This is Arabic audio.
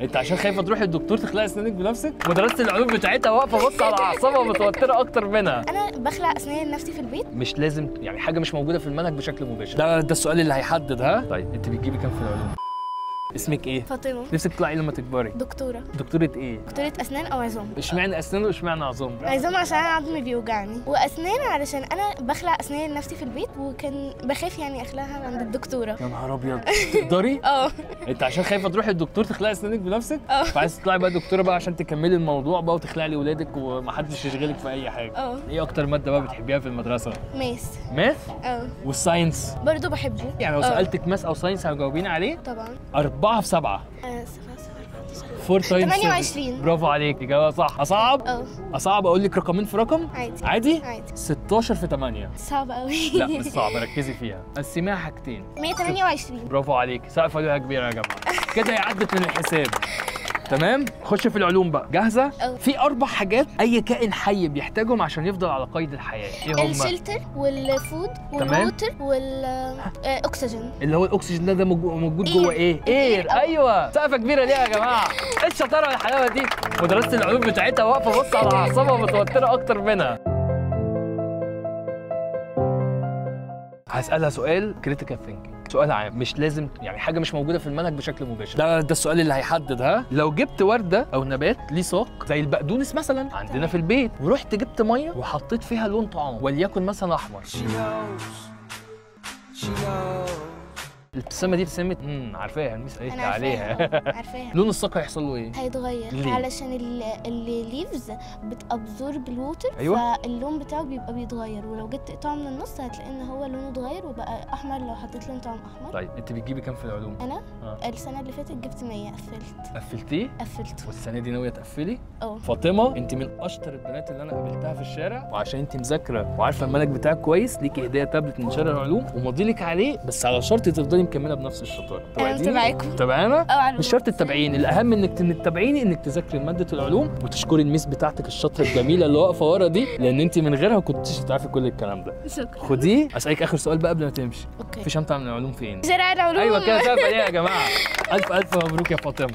انت عشان خايفه تروحي الدكتور تخلعي اسنانك بنفسك؟ مدرسه العلوم بتاعتها واقفه بص على اعصابها ومتوتره اكتر منها. انا بخلع اسناني لنفسي في البيت. مش لازم يعني حاجه مش موجوده في المنهج بشكل مباشر. ده السؤال اللي هيحدد. ها طيب انت بتجيبي كام في العلوم؟ اسمك ايه؟ فاطمه. نفسك تطلعي لما تكبري؟ دكتوره. دكتوره ايه؟ دكتوره اسنان او عظام. اشمعنى اسنان واشمعنى عظام؟ عظام عشان انا عظمي بيوجعني، واسنان علشان انا بخلع اسناني لنفسي في البيت، وكان بخاف يعني اخلعها عند الدكتوره. يا نهار ابيض. تقدري؟ انت عشان خايفه تروحي الدكتور تخلعي اسنانك بنفسك؟ فعايز تطلعي بقى دكتوره بقى عشان تكملي الموضوع بقى وتخلعي لاولادك ومحدش يشغلك في اي حاجه. ايه اكتر ماده بقى بتحبيها في المدرسه؟ ماس. ماث؟ والساينس؟ برضه بحبه. يعني لو سالتك ماث او ساينس هتجاوبيني عليه؟ طبعا. 4 في 7. 4 تايمز 28. برافو عليك، اجابه صح. اصعب؟ اصعب اقول لك رقمين في رقم؟ عادي. عادي؟ عادي. 16 في 8. صعب قوي. لا مش صعب، ركزي فيها. قسميها حاجتين. 128. برافو عليك، سقف عليها كبيره يا جماعه. كده هي عدت من الحساب. تمام. خش في العلوم بقى. جاهزه؟ في 4 حاجات اي كائن حي بيحتاجهم عشان يفضل على قيد الحياه. ايه هم؟ الشلتر والفود والووتر والاكسجين. اللي هو الاكسجين ده موجود جوه ايه؟ اير. ايوه سقفه كبيره ليها يا جماعه. ايه الشطاره والحلاوه دي؟ مدرسه العلوم بتاعتها واقفه بص على اعصابها ومتوتره اكتر منها. هسألها سؤال كريتيكال ثينكينج، سؤال عام مش لازم يعني حاجه مش موجوده في المنهج بشكل مباشر. ده السؤال اللي هيحدد. ها لو جبت ورده او نبات ليه ساق زي البقدونس مثلا عندنا في البيت، ورحت جبت ميه وحطيت فيها لون طعام وليكن مثلا احمر، الابتسامه دي ابتسامه عارفاها الميس قالت لي عليها. عارفاها. لون الساق هيحصل له ايه؟ هيتغير. ليه؟ علشان الليفز بتابزورب الووتر. أيوة. فاللون بتاعه بيبقى بيتغير، ولو جيت تقطعه من النص هتلاقي ان هو لونه اتغير وبقى احمر لو حطيت لون طعم احمر. طيب انت بتجيبي كام في العلوم؟ انا السنه اللي فاتت جبت 100. قفلتيه؟ قفلت. والسنه دي ناويه تقفلي؟ فاطمه انت من اشطر البنات اللي انا قابلتها في الشارع، وعشان انت مذاكره وعارفه المنهج بتاعك كويس ليكي هديه تابلت من شارع العلوم وماضيلك عليه، بس على شرط تفضلي مكمله بنفس الشطاره. انا متابعاكم. متابعانا؟ مش شرط تتابعيني، الاهم انك تتابعيني انك تذاكري ماده العلوم وتشكري الميس بتاعتك الشاطره الجميله اللي واقفه ورا دي، لان انت من غيرها ما كنتيش هتعرفي كل الكلام ده. شكرا. خديه. اسالك اخر سؤال بقى قبل ما تمشي. اوكي. في شنطه من العلوم فين؟ شارع العلوم. ايوه كده، شايفه ايه يا جماعه؟ الف الف مبروك يا فاطمه.